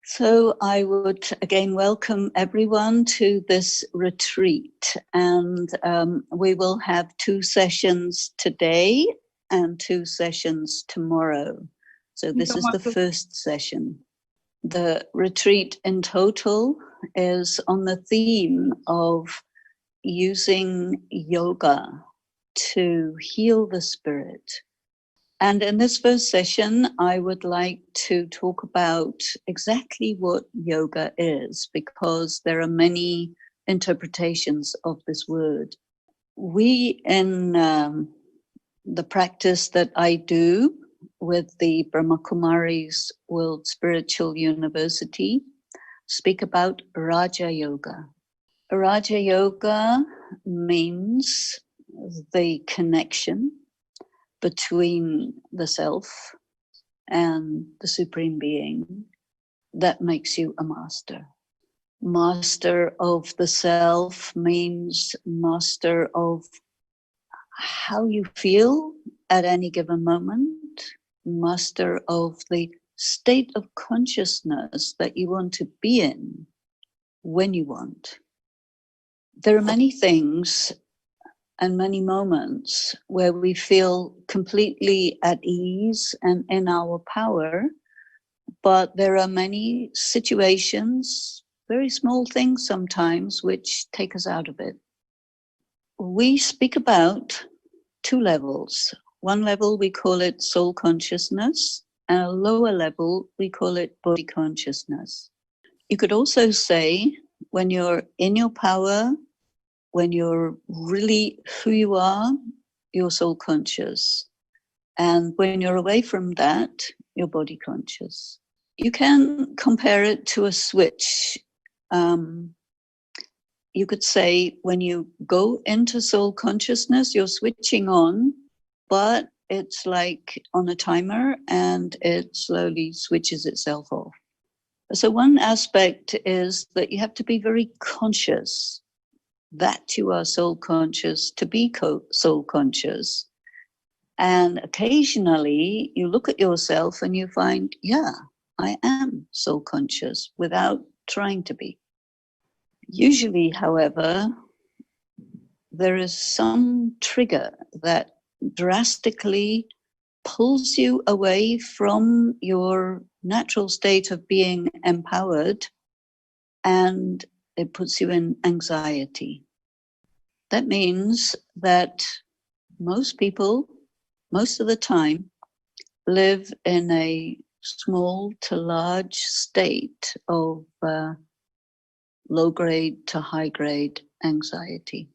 So I would again welcome everyone to this retreat, and we will have 2 sessions today and 2 sessions tomorrow. So this is the first session. The retreat in total is on the theme of using yoga to heal the spirit. And in this first session, I would like to talk about exactly what yoga is, because there are many interpretations of this word. We, in the practice that I do with the Brahma Kumaris World Spiritual University, speak about Raja Yoga. Raja Yoga means the connection between the self and the Supreme Being that makes you a master. Master of the self means master of how you feel at any given moment, master of the state of consciousness that you want to be in when you want. There are many things and many moments where we feel completely at ease and in our power, but there are many situations, very small things sometimes, which take us out of it. We speak about 2 levels. One level, we call it soul consciousness, and a lower level, we call it body consciousness. You could also say, when you're in your power, when you're really who you are, you're soul conscious. And when you're away from that, you're body conscious. You can compare it to a switch. You could say when you go into soul consciousness, you're switching on, but it's like on a timer and it slowly switches itself off. So one aspect is that you have to be very conscious that you are soul conscious to be soul conscious. And occasionally you look at yourself and you find, yeah, I am soul conscious without trying to be. Usually, however, there is some trigger that drastically pulls you away from your natural state of being empowered, and it puts you in anxiety. That means that most people, most of the time, live in a small to large state of low grade to high grade anxiety.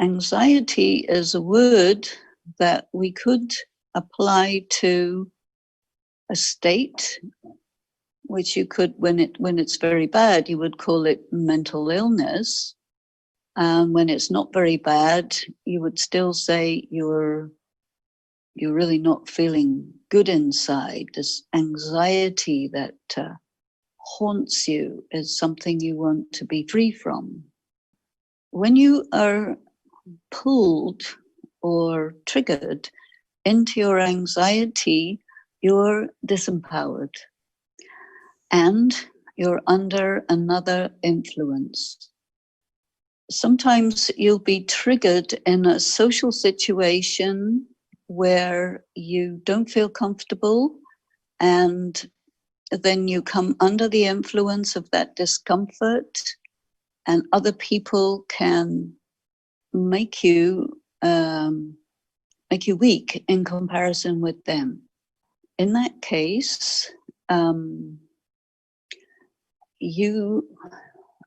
Anxiety is a word that we could apply to a state which you could, when it's very bad, you would call it mental illness. When it's not very bad, you would still say you're really not feeling good inside. This anxiety that haunts you is something you want to be free from. When you are pulled or triggered into your anxiety, you're disempowered and you're under another influence. Sometimes you'll be triggered in a social situation where you don't feel comfortable, and then you come under the influence of that discomfort, and other people can make you weak in comparison with them. In that case, you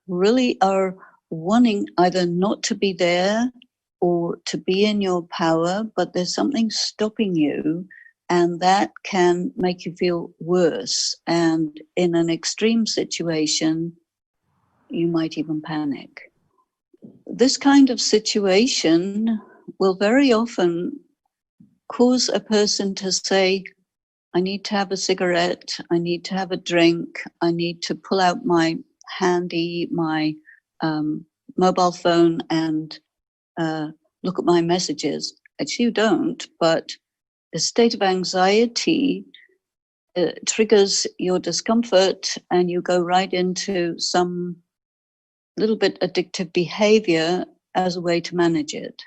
really are wanting either not to be there or to be in your power, but there's something stopping you, and that can make you feel worse. And in an extreme situation, you might even panic. This kind of situation will very often cause a person to say, I need to have a cigarette, I need to have a drink, I need to pull out my mobile phone and look at my messages. Actually, you don't, but the state of anxiety triggers your discomfort and you go right into some little bit addictive behavior as a way to manage it.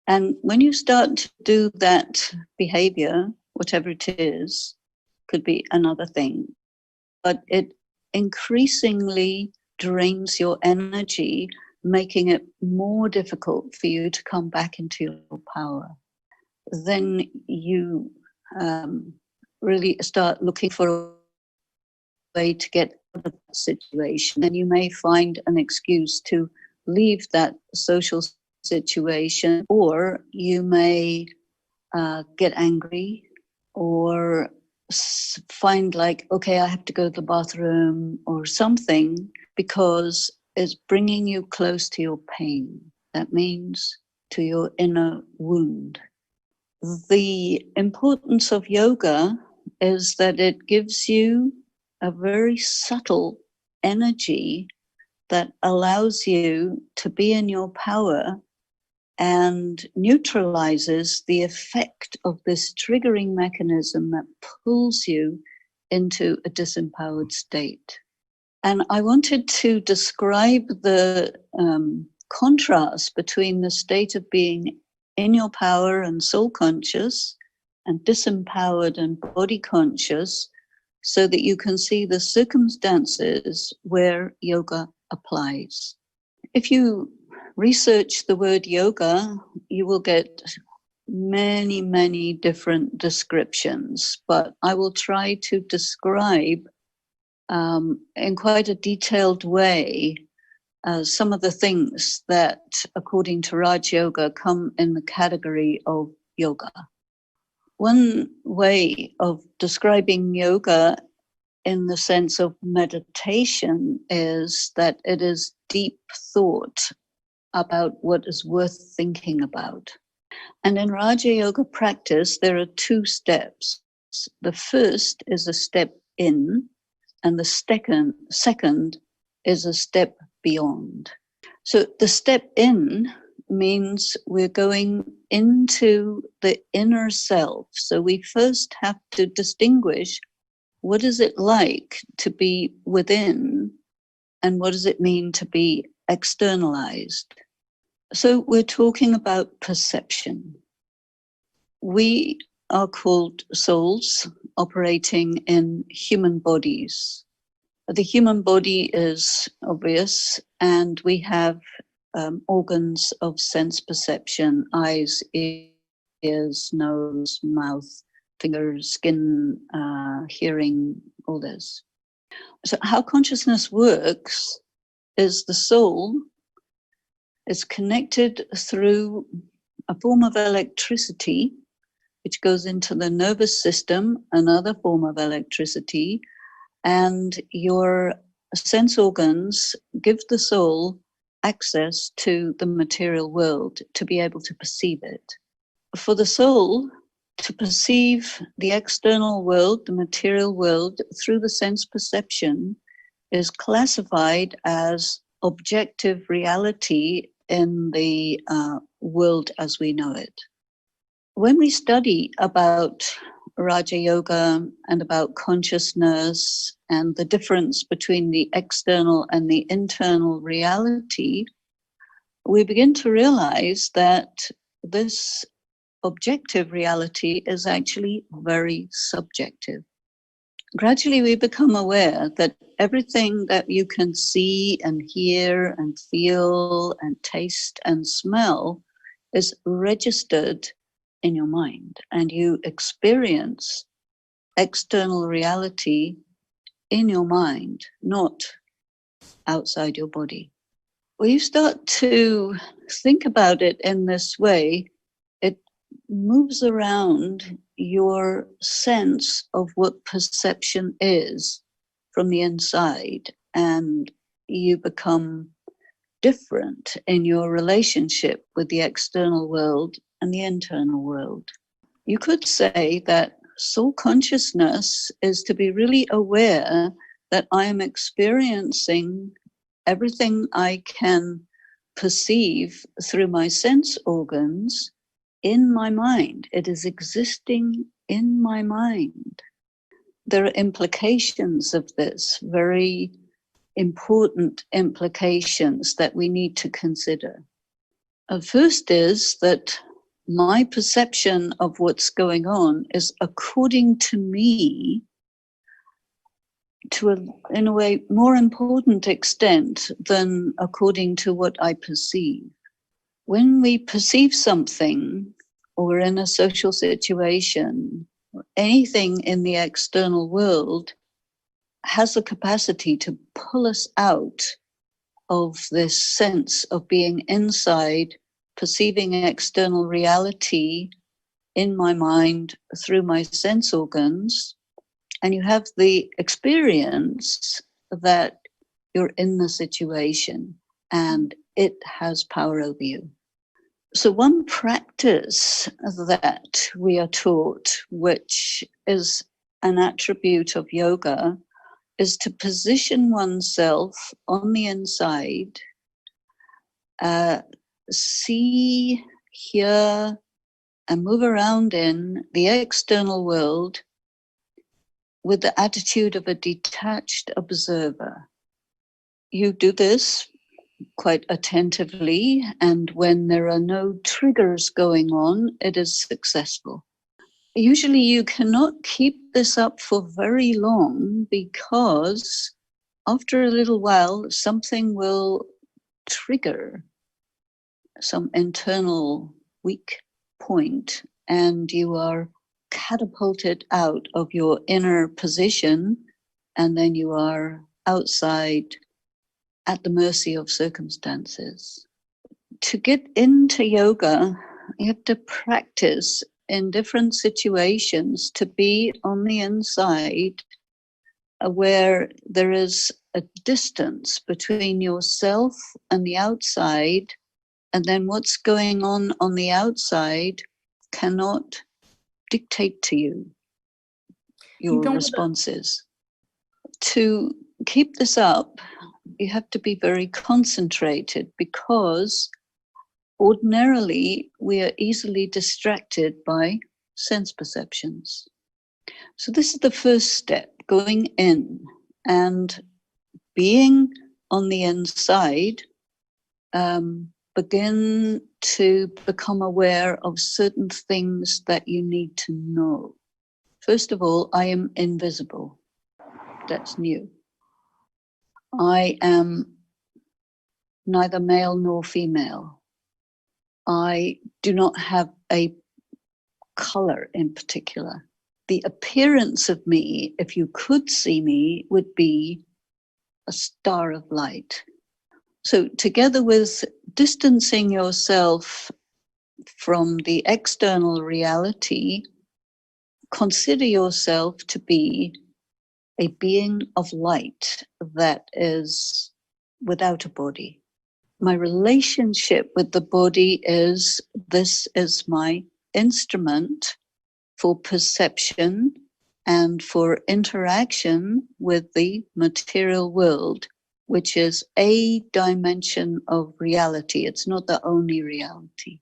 And when you start to do that behavior, whatever it is, could be another thing, but it increasingly drains your energy, making it more difficult for you to come back into your power. Then you really start looking for a way to get out of that situation. And you may find an excuse to leave that social situation, or you may get angry or find like, okay, I have to go to the bathroom or something, because it's bringing you close to your pain. That means to your inner wound. The importance of yoga is that it gives you a very subtle energy that allows you to be in your power and neutralizes the effect of this triggering mechanism that pulls you into a disempowered state. And I wanted to describe the contrast between the state of being in your power and soul conscious and disempowered and body conscious, so that you can see the circumstances where yoga applies. If you research the word yoga, you will get many, many different descriptions, but I will try to describe in quite a detailed way some of the things that, according to Raj Yoga, come in the category of yoga. One way of describing yoga in the sense of meditation is that it is deep thought about what is worth thinking about. And in Raja Yoga practice, there are two steps. The first is a step in, and the second is a step beyond. So the step in means we're going into the inner self. So we first have to distinguish, what is it like to be within, and what does it mean to be externalized? So we're talking about perception. We are called souls operating in human bodies. The human body is obvious, and we have organs of sense perception: eyes, ears, nose, mouth, fingers, skin, hearing, all this. So how consciousness works is the soul is connected through a form of electricity, which goes into the nervous system, another form of electricity, and your sense organs give the soul access to the material world to be able to perceive it. For the soul to perceive the external world, the material world, through the sense perception is classified as objective reality in the world as we know it. When we study about Raja Yoga and about consciousness and the difference between the external and the internal reality, we begin to realize that this objective reality is actually very subjective. Gradually, we become aware that everything that you can see and hear and feel and taste and smell is registered in your mind, and you experience external reality in your mind, not outside your body. When you start to think about it in this way, it moves around your sense of what perception is from the inside, and you become different in your relationship with the external world and the internal world. You could say that soul consciousness is to be really aware that I am experiencing everything I can perceive through my sense organs in my mind. It is existing in my mind. there are implications of this, very important implications that we need to consider. First is that my perception of what's going on is according to me, to in a way, more important extent than according to what I perceive. When we perceive something, or in a social situation, or anything in the external world has the capacity to pull us out of this sense of being inside, perceiving external reality in my mind through my sense organs, and you have the experience that you're in the situation and it has power over you. So one practice that we are taught, which is an attribute of yoga, is to position oneself on the inside, see, hear, and move around in the external world with the attitude of a detached observer. You do this quite attentively, and when there are no triggers going on, it is successful. Usually you cannot keep this up for very long, because after a little while something will trigger some internal weak point, and you are catapulted out of your inner position, and then you are outside at the mercy of circumstances. To get into yoga, you have to practice in different situations to be on the inside, where there is a distance between yourself and the outside, and then what's going on the outside cannot dictate to you your responses. To keep this up, you have to be very concentrated, because ordinarily we are easily distracted by sense perceptions. So this is the first step, going in and being on the inside. Begin to become aware of certain things that you need to know. First of all, I am invisible. That's new. I am neither male nor female. I do not have a color in particular. The appearance of me, if you could see me, would be a star of light. So together with distancing yourself from the external reality, consider yourself to be a being of light that is without a body. My relationship with the body is, this is my instrument for perception and for interaction with the material world, which is a dimension of reality. It's not the only reality.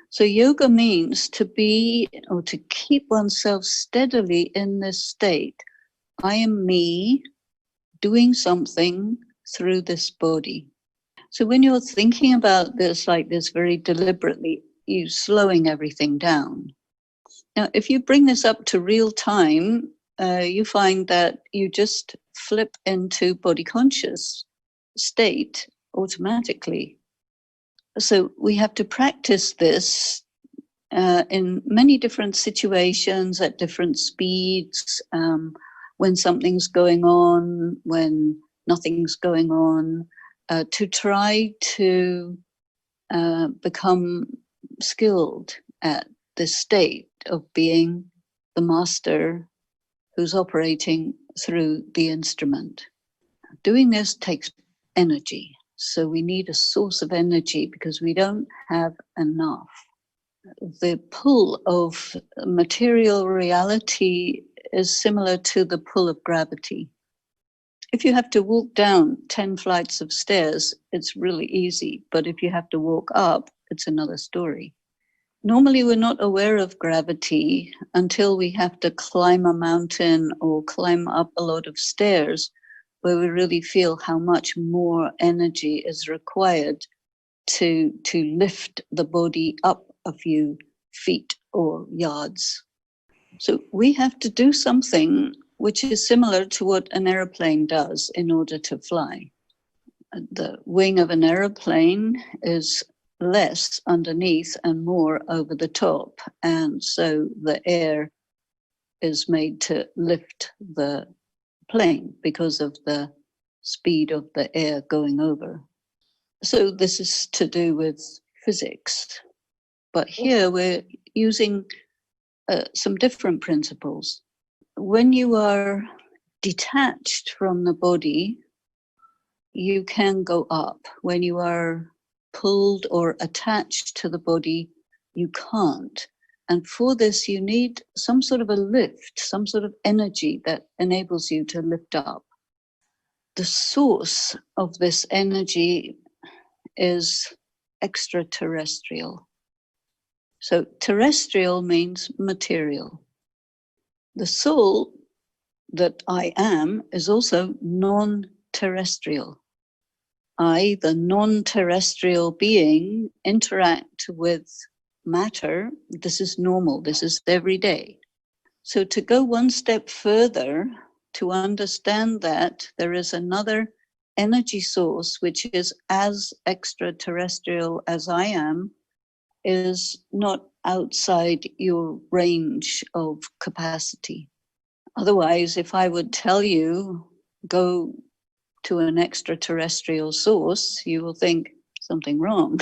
So yoga means to be, or to keep oneself steadily in this state. I am me doing something through this body. So when you're thinking about this like this very deliberately, you're slowing everything down. Now, if you bring this up to real time, you find that you just flip into body conscious state automatically. So we have to practice this in many different situations at different speeds, when something's going on, when nothing's going on, to try to become skilled at this state of being the master who's operating through the instrument. Doing this takes energy. So we need a source of energy because we don't have enough. The pull of material reality is similar to the pull of gravity. If you have to walk down 10 flights of stairs, it's really easy. But if you have to walk up, it's another story. Normally, we're not aware of gravity until we have to climb a mountain or climb up a lot of stairs, where we really feel how much more energy is required to lift the body up a few feet or yards. So we have to do something which is similar to what an airplane does in order to fly. The wing of an airplane is less underneath and more over the top, and so the air is made to lift the plane because of the speed of the air going over. So this is to do with physics, but here we're using some different principles. When you are detached from the body, you can go up. When you are pulled or attached to the body, you can't. And for this, you need some sort of a lift, some sort of energy that enables you to lift up. The source of this energy is extraterrestrial. So terrestrial means material. The soul that I am is also non-terrestrial. I, the non-terrestrial being, interact with matter. This is normal. This is every day. So to go one step further, to understand that there is another energy source which is as extraterrestrial as I am, is not outside your range of capacity. Otherwise, if I would tell you, go to an extraterrestrial source, you will think something wrong.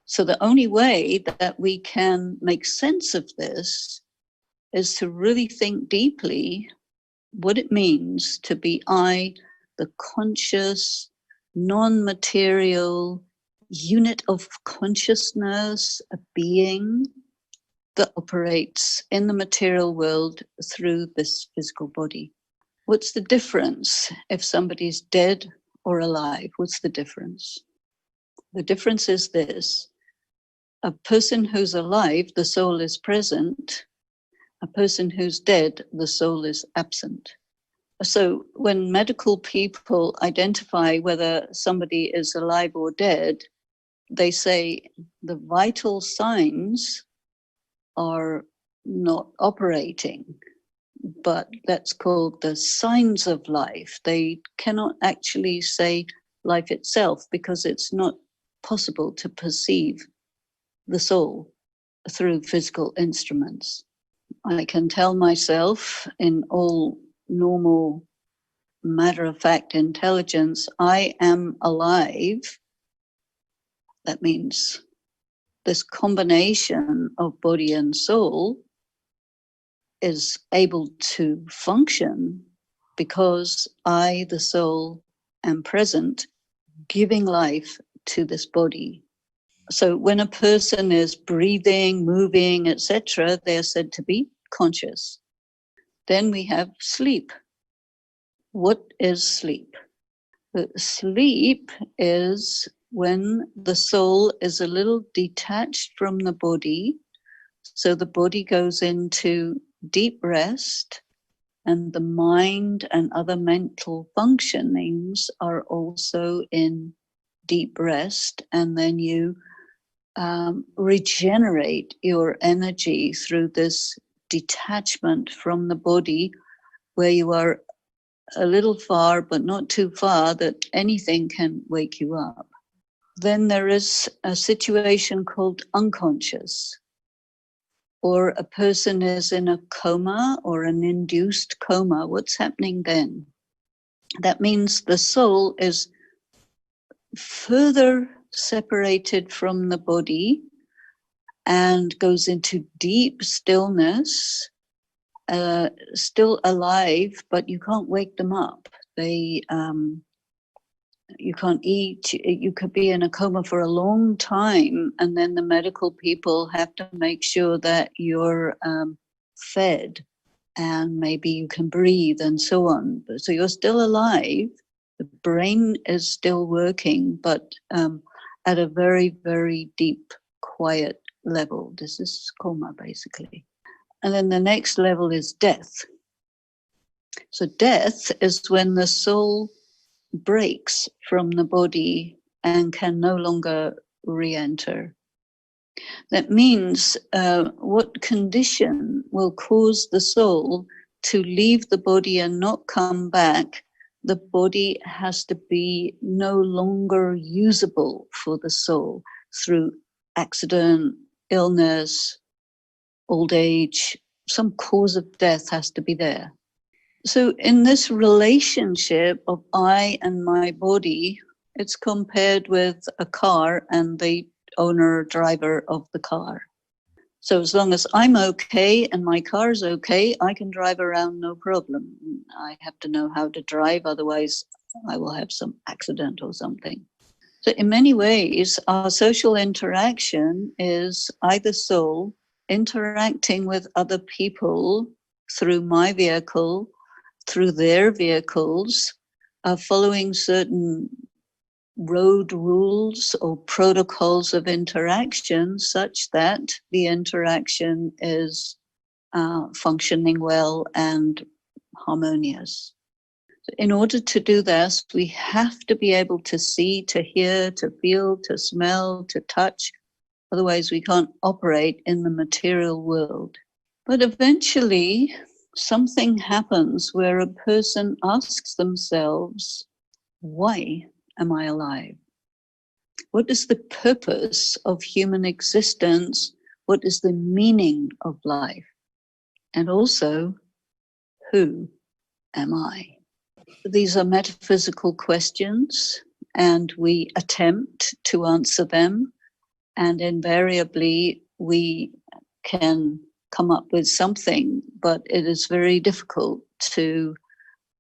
So the only way that we can make sense of this is to really think deeply what it means to be I, the conscious, non-material unit of consciousness, a being that operates in the material world through this physical body. What's the difference if somebody's dead or alive? What's the difference? The difference is this. A person who's alive, the soul is present. A person who's dead, the soul is absent. So when medical people identify whether somebody is alive or dead, they say the vital signs are not operating, but that's called the signs of life. They cannot actually say life itself because it's not possible to perceive the soul through physical instruments. I can tell myself in all normal matter-of-fact intelligence, I am alive. That means this combination of body and soul is able to function because I, the soul, am present, giving life to this body. So when a person is breathing, moving, etc., they are said to be conscious. Then we have sleep. What is sleep? Sleep is when the soul is a little detached from the body, so the body goes into deep rest, and the mind and other mental functionings are also in deep rest, and then you regenerate your energy through this detachment from the body, where you are a little far but not too far that anything can wake you up. Then there is a situation called unconscious, or a person is in a coma or an induced coma. What's happening then? That means the soul is further separated from the body and goes into deep stillness, still alive, but you can't wake them up. You can't eat. You could be in a coma for a long time, and then the medical people have to make sure that you're fed, and maybe you can breathe and so on. So you're still alive. The brain is still working, but at a very, very deep, quiet level. This is coma, basically. And then the next level is death. So death is when the soul breaks from the body and can no longer re-enter. That means what condition will cause the soul to leave the body and not come back? The body has to be no longer usable for the soul through accident, illness, old age. Some cause of death has to be there. So in this relationship of I and my body, it's compared with a car and the owner, driver of the car. So as long as I'm okay and my car's okay, I can drive around no problem. I have to know how to drive, otherwise I will have some accident or something. So in many ways, our social interaction is I, the soul, interacting with other people through my vehicle, through their vehicles, following certain road rules or protocols of interaction such that the interaction is functioning well and harmonious. In order to do this, we have to be able to see, to hear, to feel, to smell, to touch. Otherwise, we can't operate in the material world. But eventually, something happens where a person asks themselves, why am I alive? What is the purpose of human existence? What is the meaning of life? And also, who am I? These are metaphysical questions, and we attempt to answer them, and invariably we can come up with something, but it is very difficult to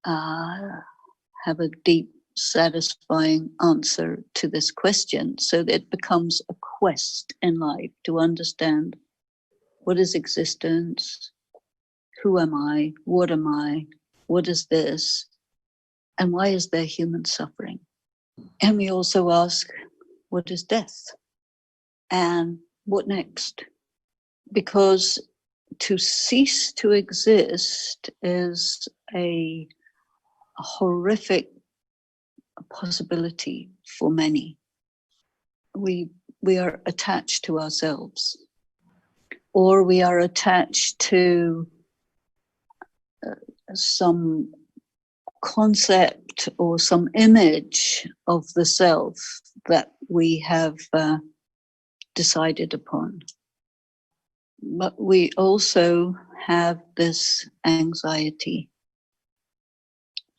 have a deep, satisfying answer to this question. So that it becomes a quest in life to understand what is existence, who am I, what is this, and why is there human suffering? And we also ask, what is death? And what next? Because to cease to exist is a horrific possibility for many. We are attached to ourselves, or we are attached to some concept or some image of the self that we have decided upon. But we also have this anxiety.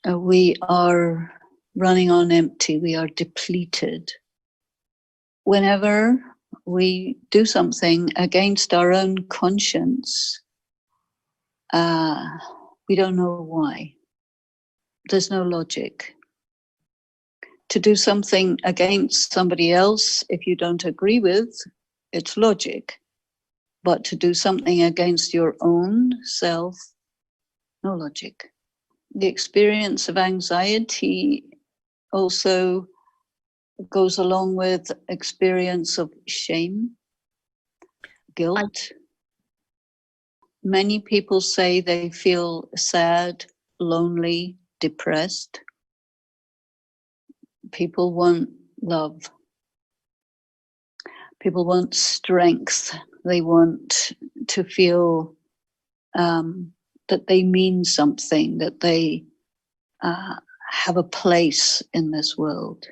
We are running on empty. We are depleted. Whenever we do something against our own conscience, we don't know why. There's no logic. To do something against somebody else, if you don't agree with, it's logic. But to do something against your own self, no logic. The experience of anxiety also goes along with experience of shame, guilt. Many people say they feel sad, lonely, depressed. People want love. People want strength. They want to feel that they mean something, that they have a place in this world.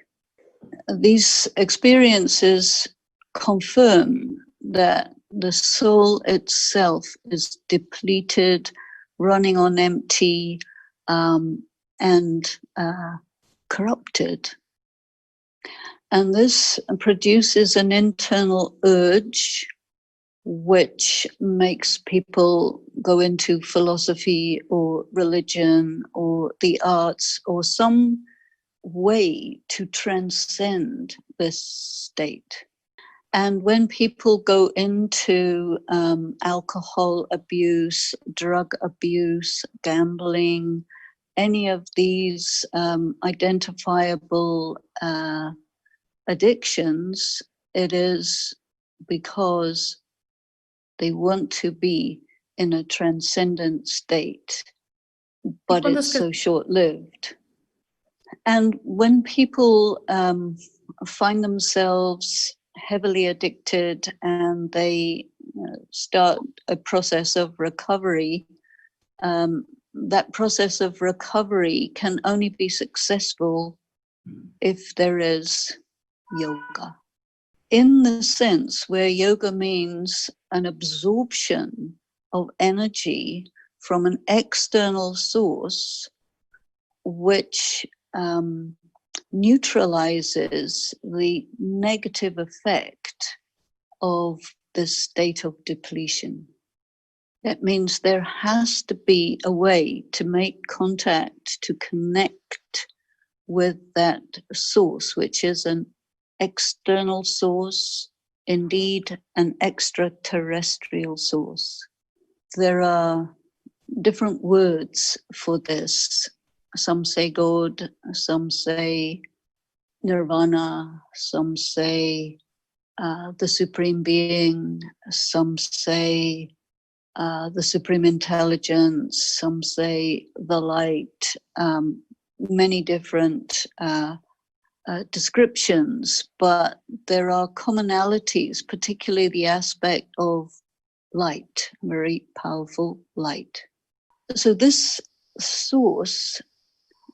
These experiences confirm that the soul itself is depleted, running on empty, and corrupted. And this produces an internal urge which makes people go into philosophy or religion or the arts or some way to transcend this state. And when people go into alcohol abuse, drug abuse, gambling, any of these identifiable addictions, it is because They want to be in a transcendent state, but it's so short-lived. And when people find themselves heavily addicted and they start a process of recovery, that process of recovery can only be successful if there is yoga. In the sense where yoga means an absorption of energy from an external source, which neutralizes the negative effect of this state of depletion. That means there has to be a way to make contact, to connect with that source, which is an external source, indeed an extraterrestrial source. There are different words for this. Some say God, some say nirvana, some say the Supreme Being, some say the Supreme Intelligence, some say the light, many different descriptions, but there are commonalities, particularly the aspect of light, very powerful light. So this source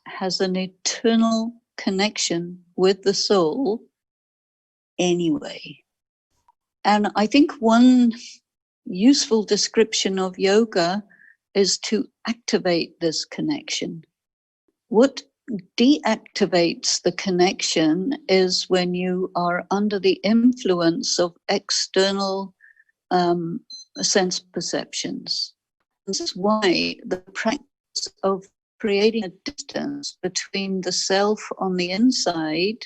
has an eternal connection with the soul anyway. And I think one useful description of yoga is to activate this connection. What deactivates the connection is when you are under the influence of external sense perceptions. This is why the practice of creating a distance between the self on the inside,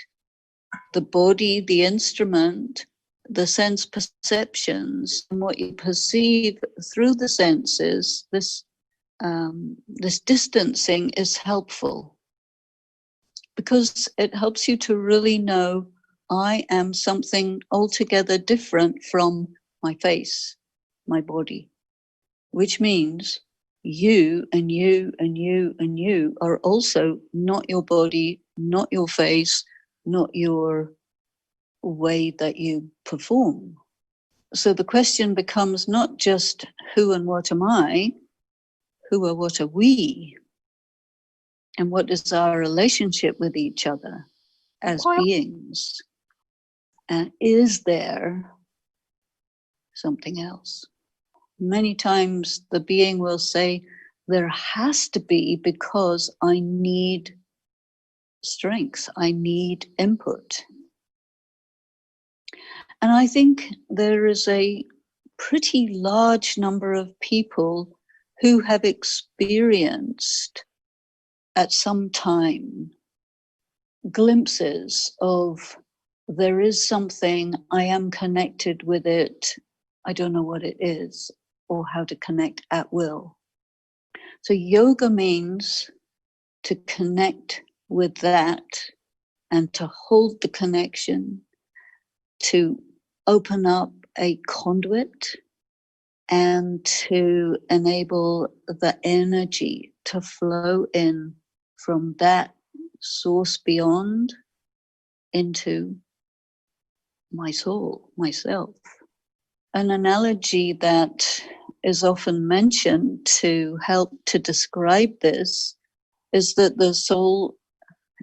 the body, the instrument, the sense perceptions, and what you perceive through the senses, this distancing is helpful because it helps you to really know I am something altogether different from my face, my body, which means you and you and you and you are also not your body, not your face, not your way that you perform. So the question becomes not just who and what am I, who or what are we, and what is our relationship with each other as beings, and is there something else? Many times the being will say, there has to be because I need strength, I need input. And I think there is a pretty large number of people who have experienced at some time glimpses of there is something, I am connected with it, I don't know what it is or how to connect at will. So yoga means to connect with that and to hold the connection, to open up a conduit and to enable the energy to flow in from that source beyond into my soul, myself. An analogy that is often mentioned to help to describe this is that the soul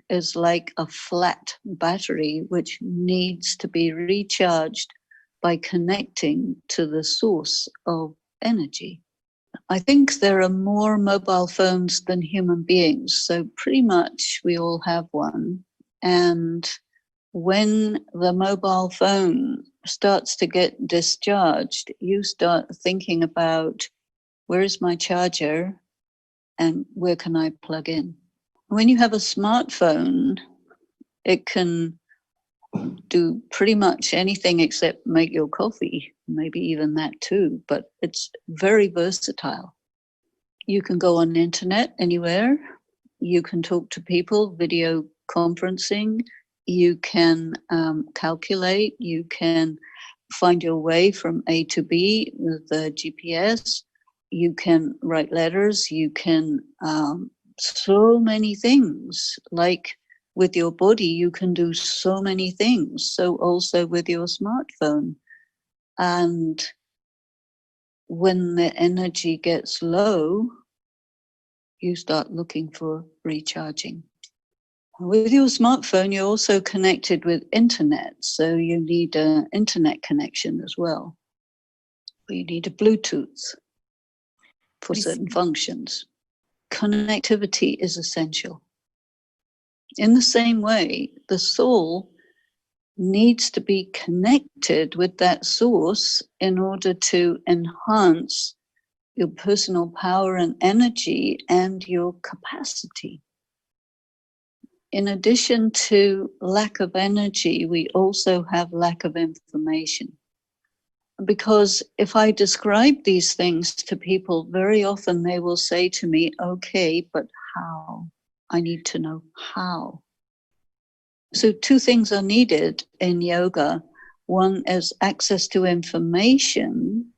is like a flat battery which needs to be recharged by connecting to the source of energy. I think there are more mobile phones than human beings, so pretty much we all have one. And when the mobile phone starts to get discharged, you start thinking about where is my charger and where can I plug in? When you have a smartphone, it can do pretty much anything except make your coffee, maybe even that too, but it's very versatile. You can go on the internet anywhere. You can talk to people, video conferencing. You can calculate. You can find your way from A to B with the GPS. You can write letters. You can so many things. Like with your body, you can do so many things. So also with your smartphone. And when the energy gets low, you start looking for recharging. With your smartphone, you're also connected with internet, so you need an internet connection as well. You need a Bluetooth for certain functions. Connectivity is essential. In the same way, the soul needs to be connected with that source in order to enhance your personal power and energy and your capacity. In addition to lack of energy, we also have lack of information. Because if I describe these things to people, very often they will say to me, okay, but how? I need to know how. So two things are needed in yoga. One is access to information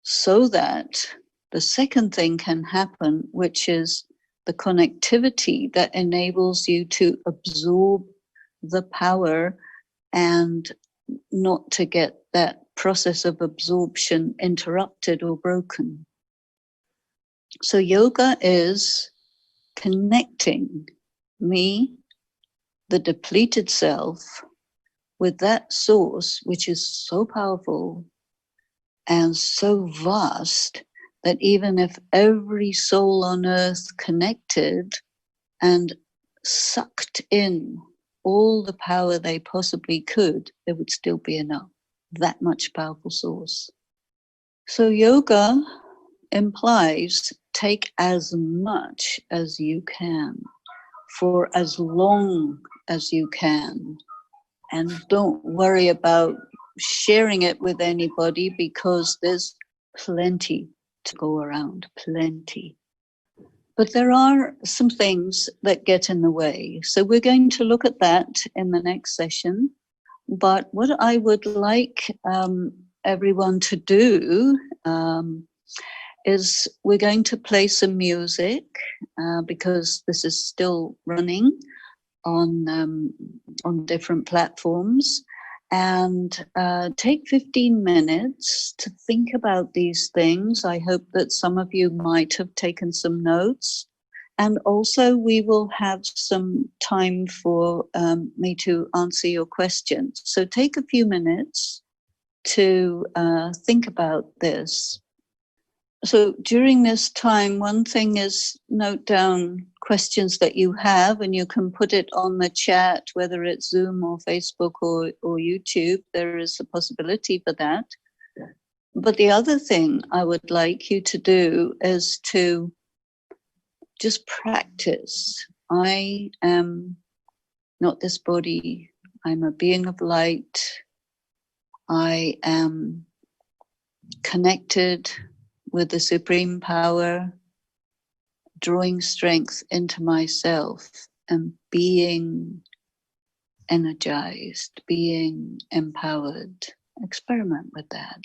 so that the second thing can happen, which is the connectivity that enables you to absorb the power and not to get that process of absorption interrupted or broken. So yoga is connecting me, the depleted self, with that source, which is so powerful and so vast that even if every soul on earth connected and sucked in all the power they possibly could, there would still be enough. That much powerful source. So yoga implies take as much as you can for as long as you can. And don't worry about sharing it with anybody because there's plenty to go around, plenty. But there are some things that get in the way. So we're going to look at that in the next session. But what I would like everyone to do is we're going to play some music because this is still running on different platforms, and take 15 minutes to think about these things. I hope that some of you might have taken some notes, and also we will have some time for me to answer your questions. So take a few minutes to think about this. So during this time, one thing is note down questions that you have, and you can put it on the chat, whether it's Zoom or Facebook or YouTube. There is a possibility for that. But the other thing I would like you to do is to just practice. I am not this body. I'm a being of light. I am connected with the supreme power, drawing strength into myself and being energized, being empowered. Experiment with that.